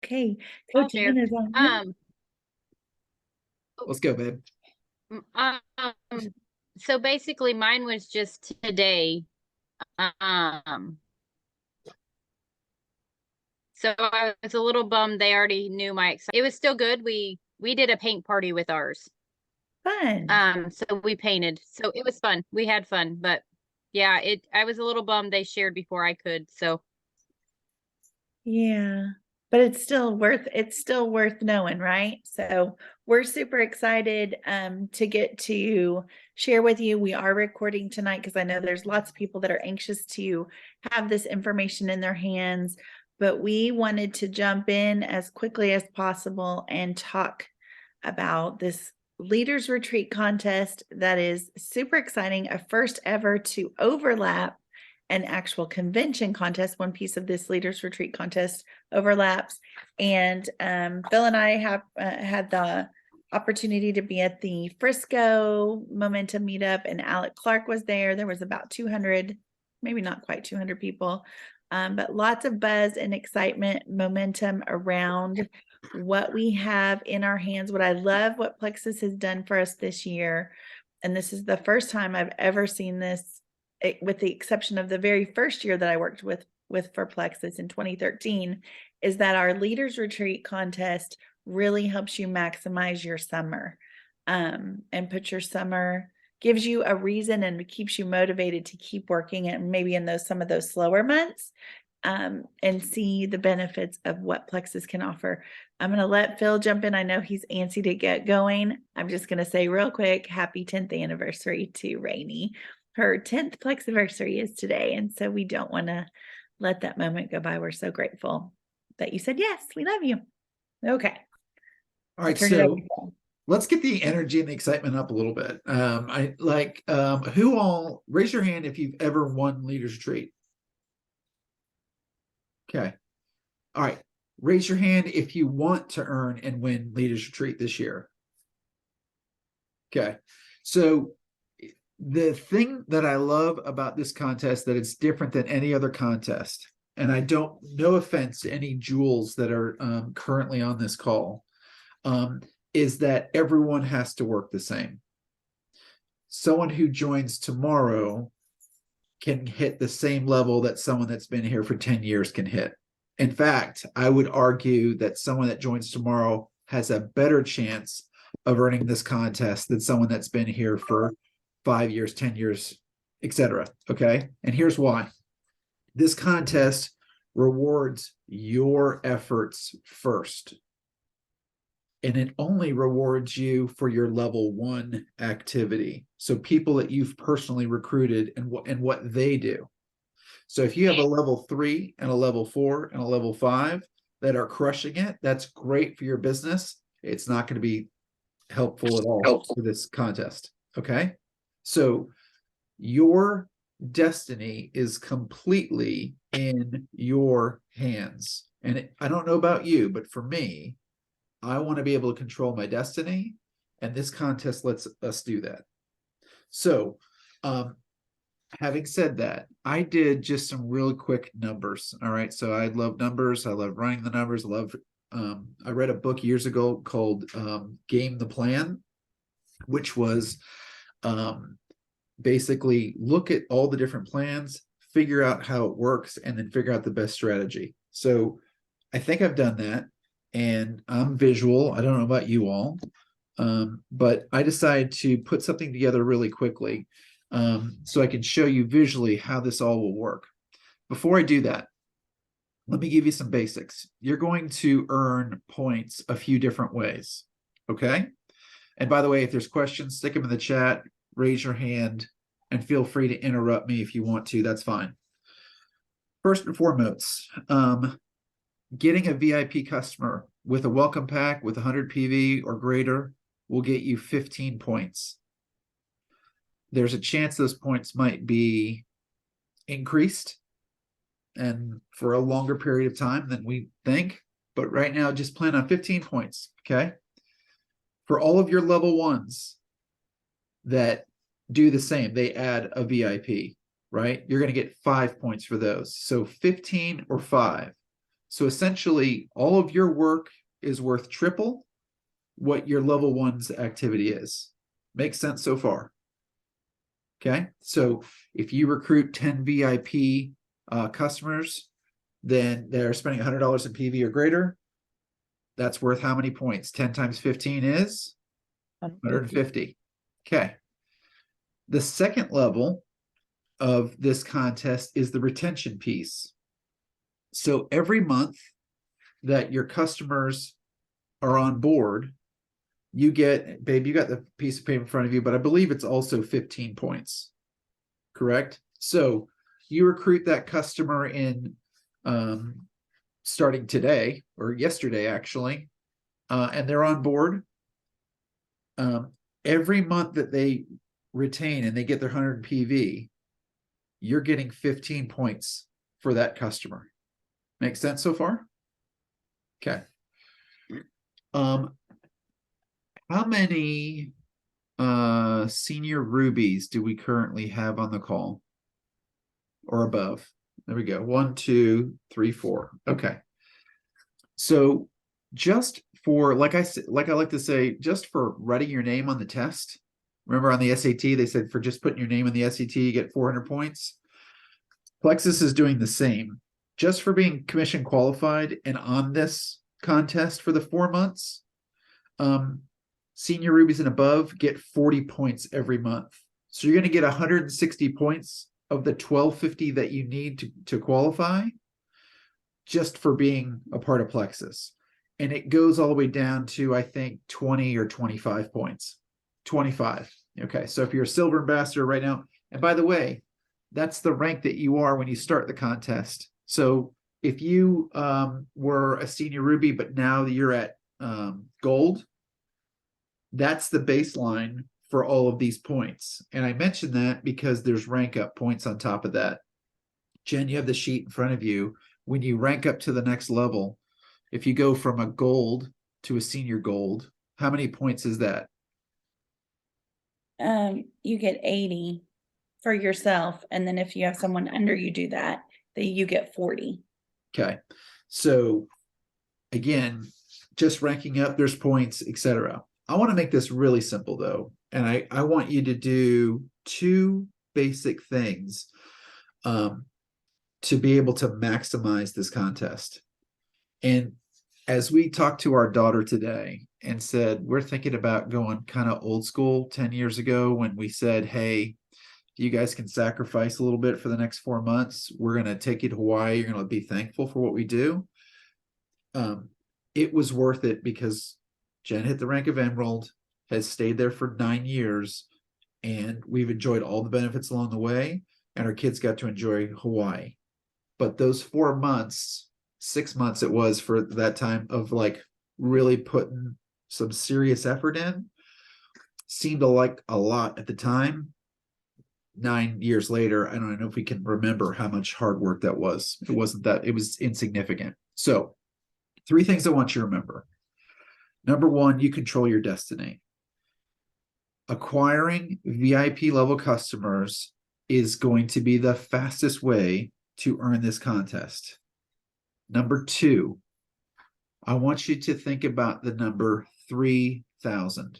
Okay, I'll Coach share. Ann is on you. Um, Let's go, babe. um, so basically mine was just today. Um, so I was a little bummed they already knew my excitement. It was still good. We did a paint party with ours. Fun. So we painted. So it was fun. We had fun, but yeah, I was a little bummed they shared before I could. So Yeah. But it's still worth knowing, right? So we're super excited to get to share with you. We are recording tonight because I know there's lots of people that are anxious to have this information in their hands, but we wanted to jump in as quickly as possible and talk about this leaders retreat contest that is super exciting, a first ever to overlap an actual convention contest. One piece of this leaders retreat contest overlaps, and Phil and I have had the opportunity to be at the Frisco Momentum meetup, and Alec Clark was there. There was about 200, maybe not quite 200 people, but lots of buzz and excitement, momentum around what we have in our hands. What I love what Plexus has done for us this year, and this is the first time I've ever seen this, with the exception of the very first year that I worked with for Plexus in 2013, is that our leaders retreat contest really helps you maximize your summer, and put your summer, gives you a reason and keeps you motivated to keep working, and maybe in those some of those slower months, and see the benefits of what Plexus can offer. I'm going to let Phil jump in. I know he's antsy to get going. I'm just going to say real quick, happy 10th anniversary to Rainey. Her 10th Plexiversary is today, and so we don't want to let that moment go by. We're so grateful that you said yes. We love you. Okay. All right, Turn it over to so you. let's get the energy and the excitement up a little bit. I like who all raise your hand if you've ever won Leaders Retreat. Okay. All right. Raise your hand if you want to earn and win Leaders Retreat this year. Okay. So the thing that I love about this contest that it's different than any other contest, and I don't, no offense to any jewels that are currently on this call, is that everyone has to work the same. Someone who joins tomorrow can hit the same level that someone that's been here for 10 years can hit. In fact, I would argue that someone that joins tomorrow has a better chance of earning this contest than someone that's been here for 5 years, 10 years, etc. Okay. And here's why. This contest rewards your efforts first. And it only rewards you for your level 1 activity. So people that you've personally recruited and what they do. So if you have a level 3 and a level 4 and a level 5 that are crushing it, that's great for your business. It's not going to be helpful at all for this contest. Okay. So your destiny is completely in your hands. And I don't know about you, but for me, I want to be able to control my destiny. And this contest lets us do that. So, having said that, I did just some really quick numbers. All right. So I love numbers. I love running the numbers. I read a book years ago called Game the Plan, which was basically look at all the different plans, figure out how it works, and then figure out the best strategy. So I think I've done that, and I'm visual. I don't know about you all, but I decided to put something together really quickly so I can show you visually how this all will work. Before I do that, let me give you some basics. You're going to earn points a few different ways, okay? And by the way, if there's questions, stick them in the chat, raise your hand, and feel free to interrupt me if you want to. That's fine. First and foremost, getting a VIP customer with a welcome pack with 100 PV or greater will get you 15 points. There's a chance those points might be increased and for a longer period of time than we think. But right now, just plan on 15 points, okay? For all of your level 1s that do the same, they add a VIP, right? You're going to get 5 points for those. So 15 or 5. So essentially, all of your work is worth triple what your level one's activity is. Makes sense so far? Okay, so if you recruit 10 VIP customers, then they're spending $100 in PV or greater. That's worth how many points? 10 times 15 is 150. Okay. The second level of this contest is the retention piece. So every month that your customers are on board, you get, babe, you got the piece of paper in front of you, but I believe it's also 15 points. Correct? So you recruit that customer in starting today or yesterday, actually, and they're on board. Every month that they retain and they get their 100 PV, you're getting 15 points for that customer. Make sense so far? Okay. How many senior rubies do we currently have on the call or above? There we go. 1, 2, 3, 4. Okay. So just for, like I like to say, just for writing your name on the test. Remember on the SAT, they said for just putting your name on the SAT, you get 400 points. Plexus is doing the same. Just for being commission qualified and on this contest for the 4 months, senior rubies and above get 40 points every month. So you're going to get 160 points of the 1250 that you need to qualify just for being a part of Plexus. And it goes all the way down to, I think, 20 or 25 points. 25. Okay, so if you're a silver ambassador right now, and by the way, that's the rank that you are when you start the contest. So if you were a senior ruby, but now you're at gold, that's the baseline for all of these points. And I mention that because there's rank up points on top of that. Jen, you have the sheet in front of you. When you rank up to the next level, if you go from a gold to a senior gold, how many points is that? You get 80 for yourself, and then if you have someone under you do that, then you get 40. Okay. So again, just ranking up, there's points, etc. I want to make this really simple though. And I want you to do 2 basic things to be able to maximize this contest. And as we talked to our daughter today and said, we're thinking about going kind of old school 10 years ago when we said, hey, you guys can sacrifice a little bit for the next 4 months. We're going to take you to Hawaii. You're going to be thankful for what we do. It was worth it because Jen hit the rank of Emerald, has stayed there for 9 years, and we've enjoyed all the benefits along the way, and our kids got to enjoy Hawaii. But those 4 months, 6 months it was for that time of like really putting some serious effort in, seemed like a lot at the time. 9 years later, I don't know if we can remember how much hard work that was. It wasn't that, it was insignificant. So 3 things I want you to remember. Number 1, you control your destiny. Acquiring VIP level customers is going to be the fastest way to earn this contest. Number 2, I want you to think about the number 3,000.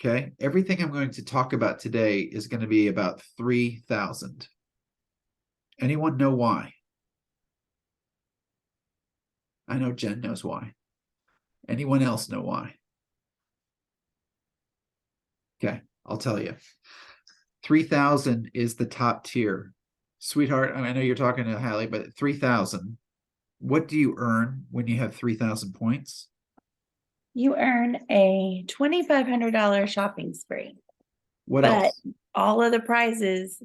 Okay, everything I'm going to talk about today is going to be about 3,000. Anyone know why? I know Jen knows why. Anyone else know why? Okay, I'll tell you. 3,000 is the top tier. Sweetheart, I know you're talking to Hallie, but 3,000, what do you earn when you have 3,000 points? You earn a $2,500 shopping spree. What But else? all of the prizes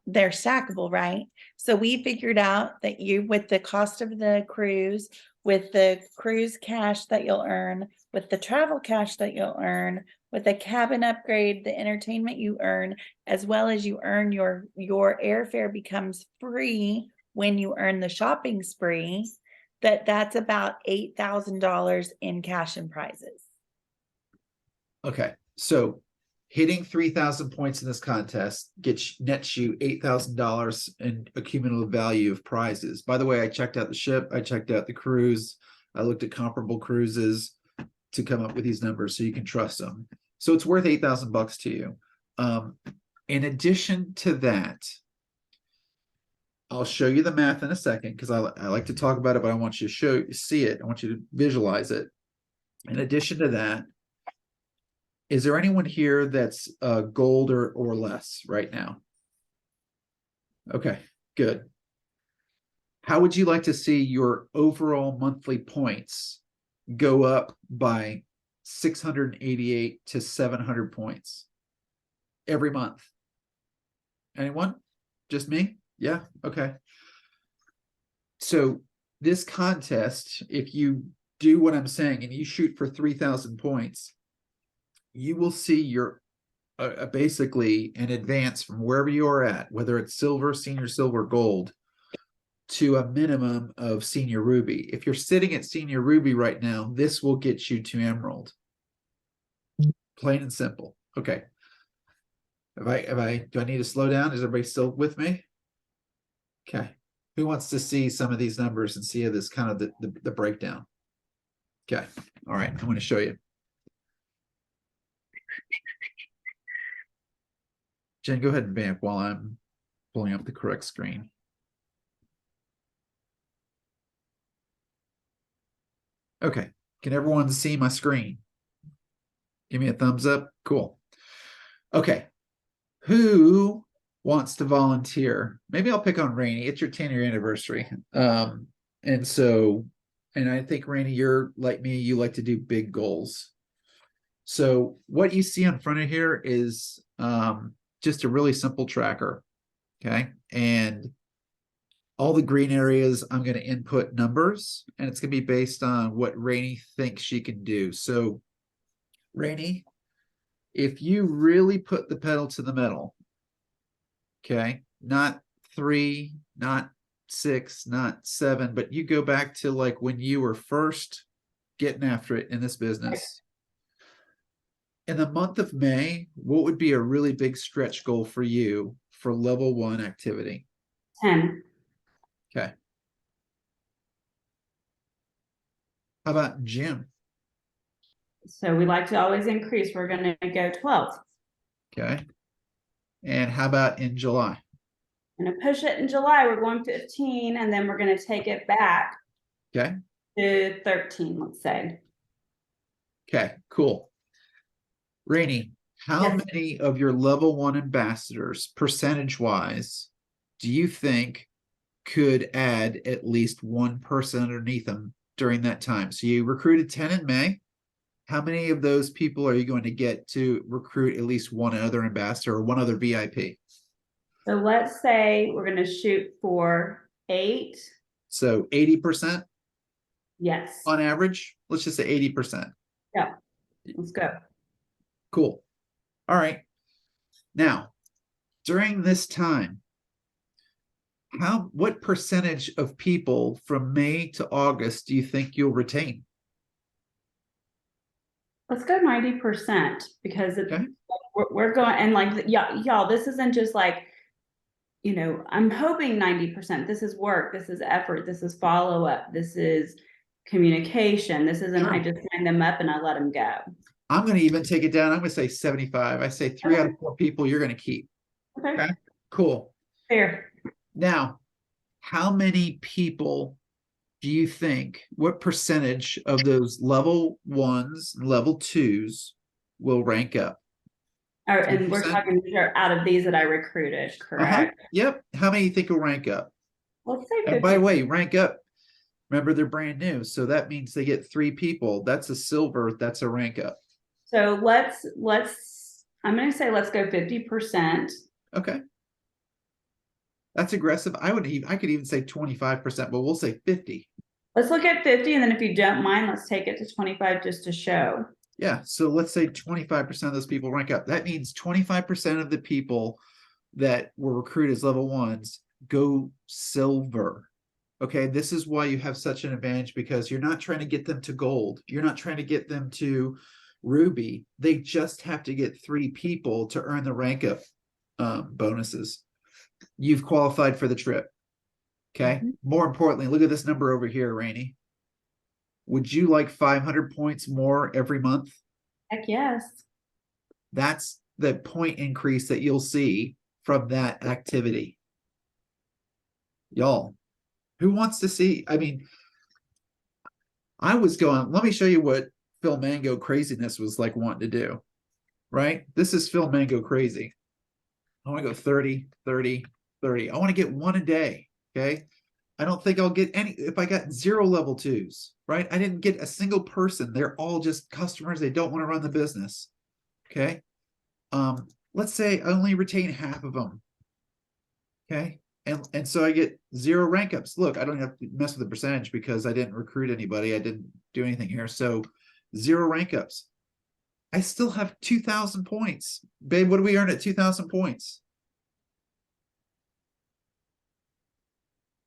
they're stackable, right? So we figured out that you, with the cost of the cruise, with the cruise cash that you'll earn, with the travel cash that you'll earn, with the cabin upgrade, the entertainment you earn, as well as you earn your airfare becomes free when you earn the shopping spree, that's about $8,000 in cash and prizes. Okay, so Hitting 3,000 points in this contest nets you $8,000 in accumulative value of prizes. By the way, I checked out the ship, I checked out the cruise, I looked at comparable cruises to come up with these numbers so you can trust them. So it's worth $8,000 to you. In addition to that, I'll show you the math in a second because I like to talk about it, but I want you to see it. I want you to visualize it. In addition to that, is there anyone here that's gold or less right now? Okay, good. How would you like to see your overall monthly points go up by 688 to 700 points every month? Anyone? Just me? Yeah, okay. So this contest, if you do what I'm saying and you shoot for 3,000 points, you will see your basically an advance from wherever you are at, whether it's silver, senior silver, gold, to a minimum of senior ruby. If you're sitting at senior ruby right now, this will get you to emerald. Plain and simple. Okay. Do I need to slow down? Is everybody still with me? Okay. Who wants to see some of these numbers and see this kind of the breakdown? Okay. All right. I'm going to show you. Jen, go ahead and vamp while I'm pulling up the correct screen. Okay. Can everyone see my screen? Give me a thumbs up. Cool. Okay. Who wants to volunteer? Maybe I'll pick on Rainey. It's your 10-year anniversary. And I think, Rainey, you're like me. You like to do big goals. So what you see in front of here is just a really simple tracker. Okay. And all the green areas, I'm going to input numbers, and it's going to be based on what Rainey thinks she can do. So, Rainey, if you really put the pedal to the metal, okay, not 3, not 6, not 7, but you go back to like when you were first getting after it in this business. In the month of May, what would be a really big stretch goal for you for level 1 activity? 10. Okay. How about Jim? So we like to always increase. We're going to go 12. Okay. And how about in July? I'm going to push it in July. We're going 15, and then we're going to take it back Okay. to 13, let's say. Okay, cool. Rainey, how Yes. many of your level 1 ambassadors, percentage-wise, do you think could add at least one person underneath them during that time? So you recruited 10 in May. How many of those people are you going to get to recruit at least one other ambassador or one other VIP? So let's say we're going to shoot for 8. So 80% Yes. on average. Let's just say 80%. Yeah. Let's go. Cool. All right. Now, during this time, what percentage of people from May to August do you think you'll retain? Let's go 90% because it's, Okay. we're going, and like, y'all, this isn't just like, I'm hoping 90%. This is work. This is effort. This is follow-up. This is communication. This isn't, Sure. I just sign them up and I let them go. I'm going to even take it down. I'm going to say 75. I say 3 out of 4 people you're going to keep. Okay. Okay. Cool. Fair. Now, how many people do you think, what percentage of those level 1s, level 2s will rank up? And we're 10%? talking out of these that I recruited, correct? Yep. How many you think will rank up? Let's say 50. And by the way, rank up. Remember, they're brand new. So that means they get 3 people. That's a silver. That's a rank up. So I'm going to say let's go 50%. Okay. That's aggressive. I could even say 25%, but we'll say 50. Let's look at 50, and then if you don't mind, let's take it to 25 just to show. Yeah. So let's say 25% of those people rank up. That means 25% of the people that were recruited as level 1s go silver. Okay. This is why you have such an advantage, because you're not trying to get them to gold. You're not trying to get them to Ruby, they just have to get 3 people to earn the rank up bonuses. You've qualified for the trip. Okay. More importantly, look at this number over here, Rainey. Would you like 500 points more every month? Heck yes. That's the point increase that you'll see from that activity. Y'all, who wants to see? I mean, I was going, let me show you what Phil Mango craziness was like wanting to do, right? This is Phil Mango crazy. I want to go 30, 30, 30. I want to get 1 a day. Okay. I don't think I'll get any if I got 0 level 2s, right? I didn't get a single person. They're all just customers. They don't want to run the business. Okay. Let's say I only retain half of them. Okay. And so I get 0 rank ups. Look, I don't have to mess with the percentage because I didn't recruit anybody. I didn't do anything here. So 0 rank ups. I still have 2,000 points. Babe, what do we earn at 2,000 points?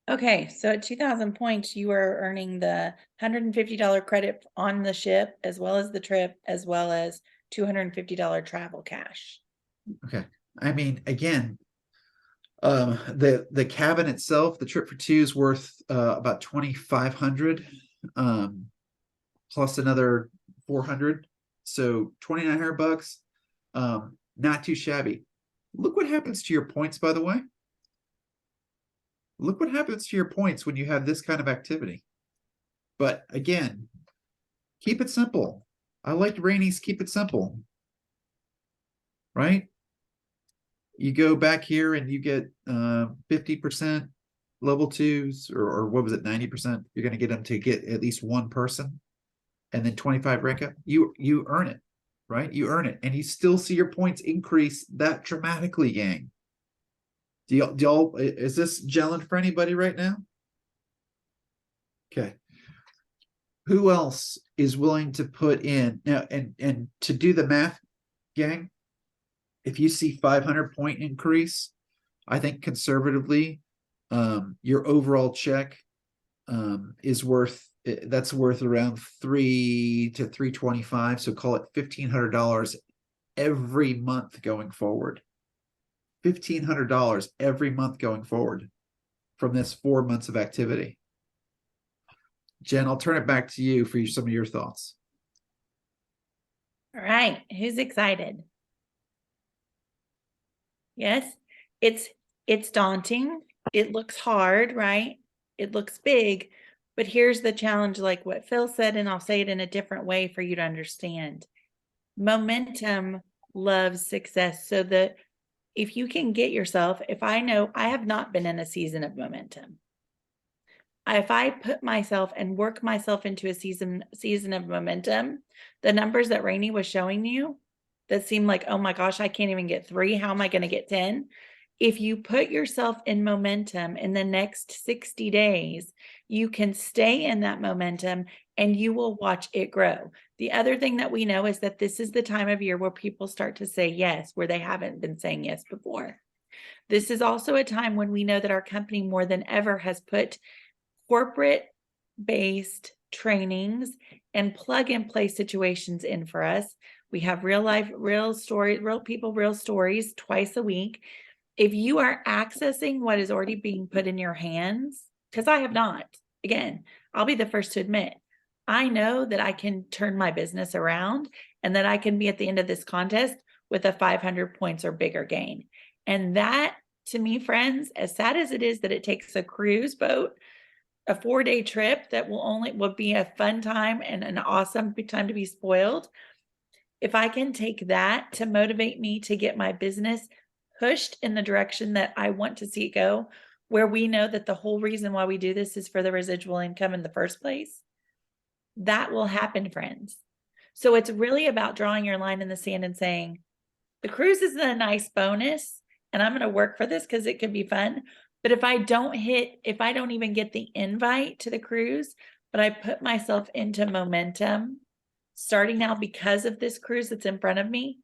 Okay, so at 2,000 points, you are earning the $150 credit on the ship, as well as the trip, as well as $250 travel cash. Okay. I mean, again, the cabin itself, the trip for 2 is worth about 2,500, plus another 400, so 2,900 bucks. Not too shabby. Look what happens to your points, by the way. Look what happens to your points when you have this kind of activity. But again, keep it simple. I liked Rainey's keep it simple. Right? You go back here and you get 50% level 2s, or what was it, 90%? You're going to get them to get at least 1 person, and then 25 rank up. You earn it, right? You earn it, and you still see your points increase that dramatically, gang. Do y'all, is this gelling for anybody right now? Okay. Who else is willing to put in now and to do the math, gang? If you see 500 point increase, I think conservatively, your overall check is worth, that's worth around $300 to $325. So call it $1,500 every month going forward. $1,500 every month going forward from this 4 months of activity. Jen, I'll turn it back to you for some of your thoughts. All right, who's excited? Yes, it's daunting. It looks hard, right? It looks big, but here's the challenge, like what Phil said, and I'll say it in a different way for you to understand. Momentum loves success. So that if you can get yourself, if I know I have not been in a season of momentum, if I put myself and work myself into a season of momentum, the numbers that Rainey was showing you that seem like, oh my gosh, I can't even get 3. How am I going to get 10? If you put yourself in momentum in the next 60 days, you can stay in that momentum and you will watch it grow. The other thing that we know is that this is the time of year where people start to say yes, where they haven't been saying yes before. This is also a time when we know that our company more than ever has put corporate-based trainings and plug-and-play situations in for us. We have real life, real story, real people, real stories twice a week. If you are accessing what is already being put in your hands, because I have not, again, I'll be the first to admit, I know that I can turn my business around and that I can be at the end of this contest with a 500 points or bigger gain. And that, to me, friends, as sad as it is that it takes a cruise boat, a 4-day trip that will be a fun time and an awesome time to be spoiled. If I can take that to motivate me to get my business pushed in the direction that I want to see it go, where we know that the whole reason why we do this is for the residual income in the first place, that will happen, friends. So it's really about drawing your line in the sand and saying, the cruise is a nice bonus and I'm going to work for this because it could be fun. But if I don't even get the invite to the cruise, but I put myself into momentum starting now because of this cruise that's in front of me,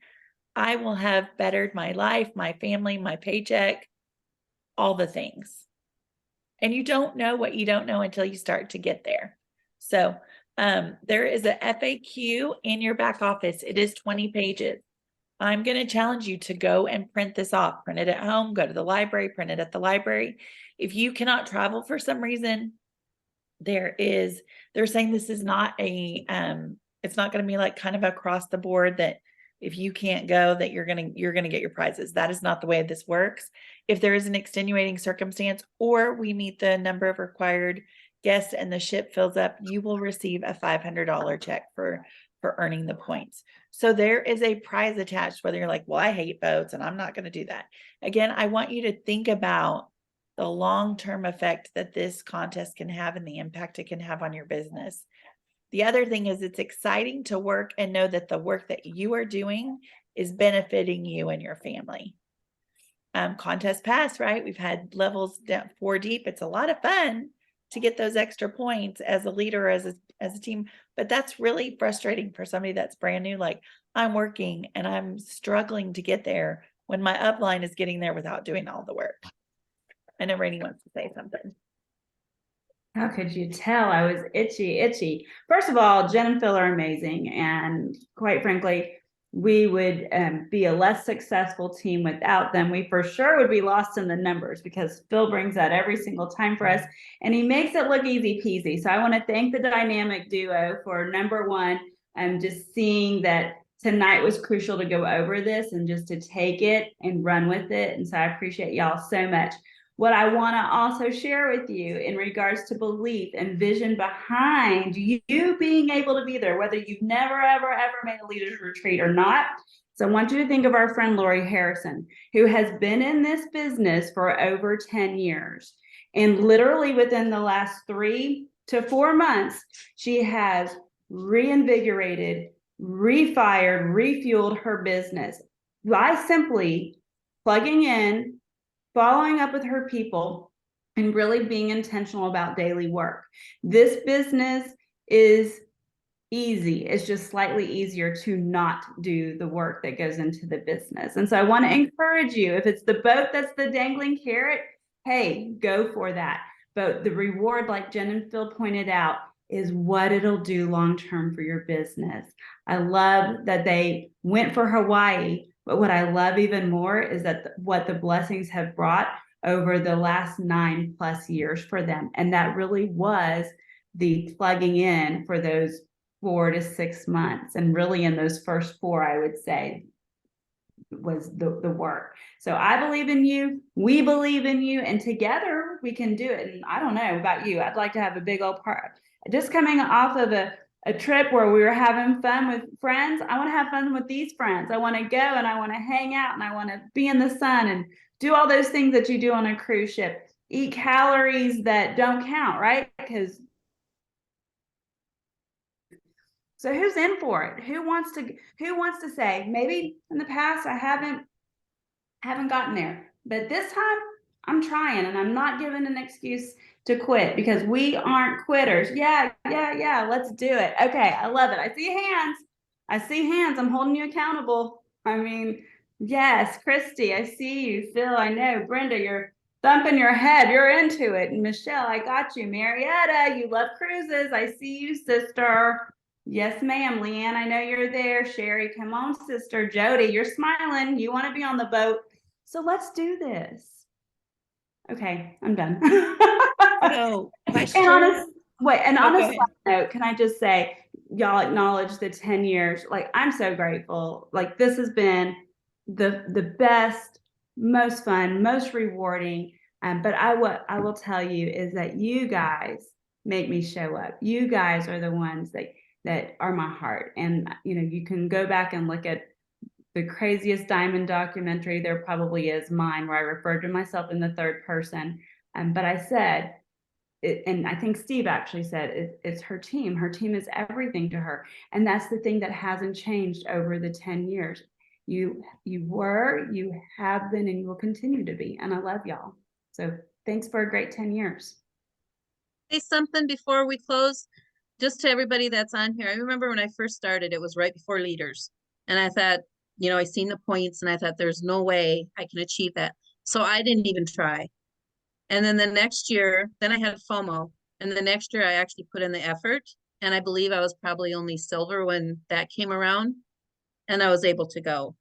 I will have bettered my life, my family, my paycheck, all the things. And you don't know what you don't know until you start to get there. So There is a FAQ in your back office. It is 20 pages. I'm going to challenge you to go and print this off, print it at home, go to the library, print it at the library. If you cannot travel for some reason, they're saying this is not a, it's not going to be like kind of across the board that if you can't go, that you're going to get your prizes. That is not the way this works. If there is an extenuating circumstance, or we meet the number of required guests and the ship fills up, you will receive a $500 check for earning the points. So there is a prize attached, whether you're like, well, I hate boats and I'm not going to do that. Again, I want you to think about the long-term effect that this contest can have and the impact it can have on your business. The other thing is it's exciting to work and know that the work that you are doing is benefiting you and your family. Contest pass, right? We've had levels down 4 deep. It's a lot of fun to get those extra points as a leader, as a team, but that's really frustrating for somebody that's brand new. Like, I'm working and I'm struggling to get there when my upline is getting there without doing all the work. I know Rainey wants to say something. How could you tell I was itchy? First of all, Jen and Phil are amazing. And quite frankly, we would be a less successful team without them. We for sure would be lost in the numbers because Phil brings that every single time for us and he makes it look easy peasy. So I want to thank the dynamic duo for number one, just seeing that tonight was crucial to go over this and just to take it and run with it. And so I appreciate y'all so much. What I want to also share with you in regards to belief and vision behind you being able to be there, whether you've never, ever, ever made a leaders retreat or not. So I want you to think of our friend Lori Harrison, who has been in this business for over 10 years. And literally within the last 3 to 4 months, she has reinvigorated, refired, refueled her business by simply plugging in, following up with her people, and really being intentional about daily work. This business is easy. It's just slightly easier to not do the work that goes into the business. And so I want to encourage you, if it's the boat that's the dangling carrot, hey, go for that. But the reward, like Jen and Phil pointed out, is what it'll do long-term for your business. I love that they went for Hawaii. But what I love even more is that what the blessings have brought over the last 9+ years for them. And that really was the plugging in for those 4 to 6 months. And really in those first 4, I would say, was the work. So I believe in you. We believe in you. And together we can do it. And I don't know about you. I'd like to have a big old part. Just coming off of a trip where we were having fun with friends. I want to have fun with these friends. I want to go and I want to hang out and I want to be in the sun and do all those things that you do on a cruise ship. Eat calories that don't count, right? Because so who's in for it? Who wants to say, maybe in the past I haven't gotten there, but this time I'm trying and I'm not giving an excuse to quit because we aren't quitters. Yeah, let's do it. Okay, I love it. I see hands. I'm holding you accountable. I mean, yes, Christy, I see you. Phil, I know. Brenda, you're thumping your head. You're into it. And Michelle, I got you. Marietta, you love cruises. I see you, sister. Yes, ma'am. Leanne, I know you're there. Sherry, come on, sister. Jody, you're smiling. You want to be on the boat. So let's do this. Okay, I'm done. So, question. And on a side note, can I just say, y'all acknowledge the 10 years. Like, I'm so grateful. Like, this has been the best, most fun, most rewarding. But what I will tell you is that you guys make me show up. You guys are the ones that are my heart. And you can go back and look at the craziest diamond documentary there probably is, mine, where I referred to myself in the third person. But I said, and I think Steve actually said, it's her team. Her team is everything to her. And that's the thing that hasn't changed over the 10 years. You were, you have been, and you will continue to be. And I love y'all. So thanks for a great 10 years. Say something before we close, just to everybody that's on here. I remember when I first started, it was right before leaders. And I thought, I seen the points and I thought there's no way I can achieve that. So I didn't even try. And then the next year, then I had FOMO. And the next year I actually put in the effort And I believe I was probably only silver when that came around, and I was able to go.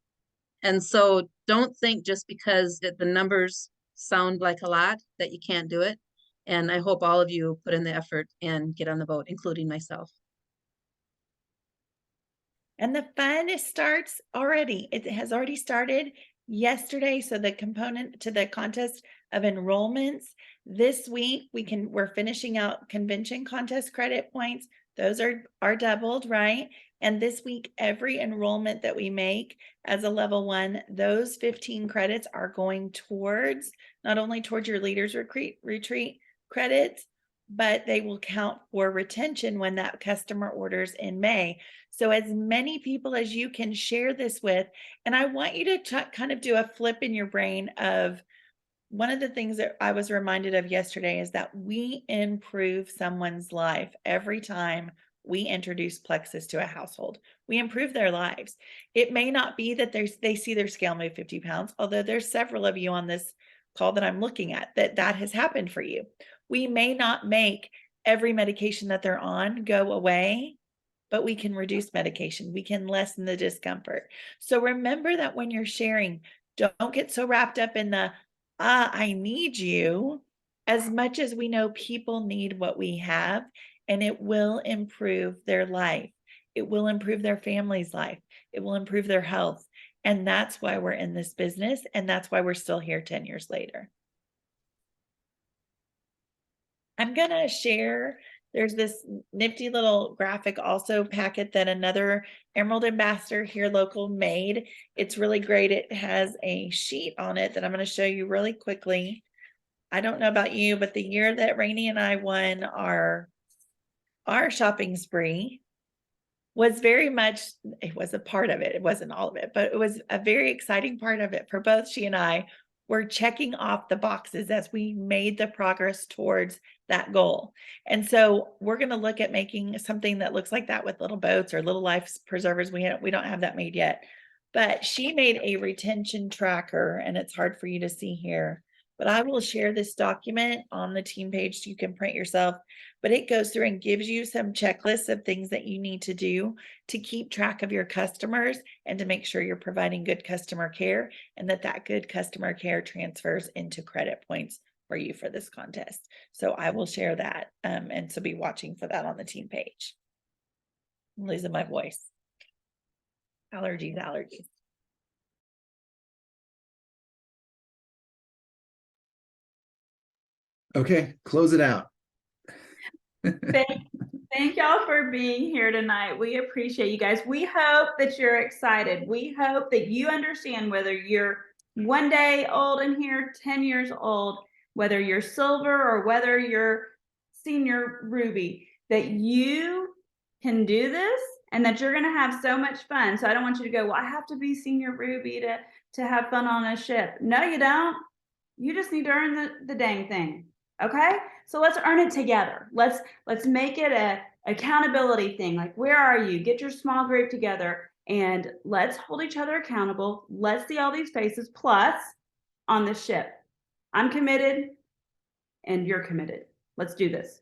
And so don't think just because the numbers sound like a lot that you can't do it. And I hope all of you put in the effort and get on the boat, including myself. And the fun starts already. It has already started yesterday. So the component to the contest of enrollments this week, we're finishing out convention contest credit points. Those are doubled, right? And this week, every enrollment that we make as a level 1, those 15 credits are going towards not only towards your leaders retreat credits, but they will count for retention when that customer orders in May. So as many people as you can share this with, and I want you to kind of do a flip in your brain of one of the things that I was reminded of yesterday is that we improve someone's life every time we introduce Plexus to a household. We improve their lives. It may not be that they see their scale move 50 pounds, although there's several of you on this call that I'm looking at that has happened for you. We may not make every medication that they're on go away, but we can reduce medication. We can lessen the discomfort. So remember that when you're sharing, don't get so wrapped up in the, I need you, as much as we know people need what we have, and it will improve their life. It will improve their family's life. It will improve their health. And that's why we're in this business. And that's why we're still here 10 years later. I'm going to share, there's this nifty little graphic also packet that another Emerald Ambassador here local made. It's really great. It has a sheet on it that I'm going to show you really quickly. I don't know about you, but the year that Rainey and I won our shopping spree was very much, it was a part of it. It wasn't all of it, but it was a very exciting part of it for both she and I. We're checking off the boxes as we made the progress towards that goal. And so we're going to look at making something that looks like that with little boats or little life preservers. We don't have that made yet, but she made a retention tracker, and it's hard for you to see here, but I will share this document on the team page so you can print yourself, but it goes through and gives you some checklists of things that you need to do to keep track of your customers and to make sure you're providing good customer care, and that good customer care transfers into credit points for you for this contest. So I will share that. And so be watching for that on the team page. I'm losing my voice. Allergies. Okay, close it out. Thank y'all for being here tonight. We appreciate you guys. We hope that you're excited. We hope that you understand whether you're 1 day old in here, 10 years old, whether you're silver or whether you're senior ruby, that you can do this and that you're going to have so much fun. So I don't want you to go, well, I have to be senior ruby to have fun on a ship. No, you don't. You just need to earn the dang thing. Okay, so let's earn it together. Let's make it a accountability thing. Like, where are you? Get your small group together and let's hold each other accountable. Let's see all these faces. Plus, on the ship, I'm committed and you're committed. Let's do this.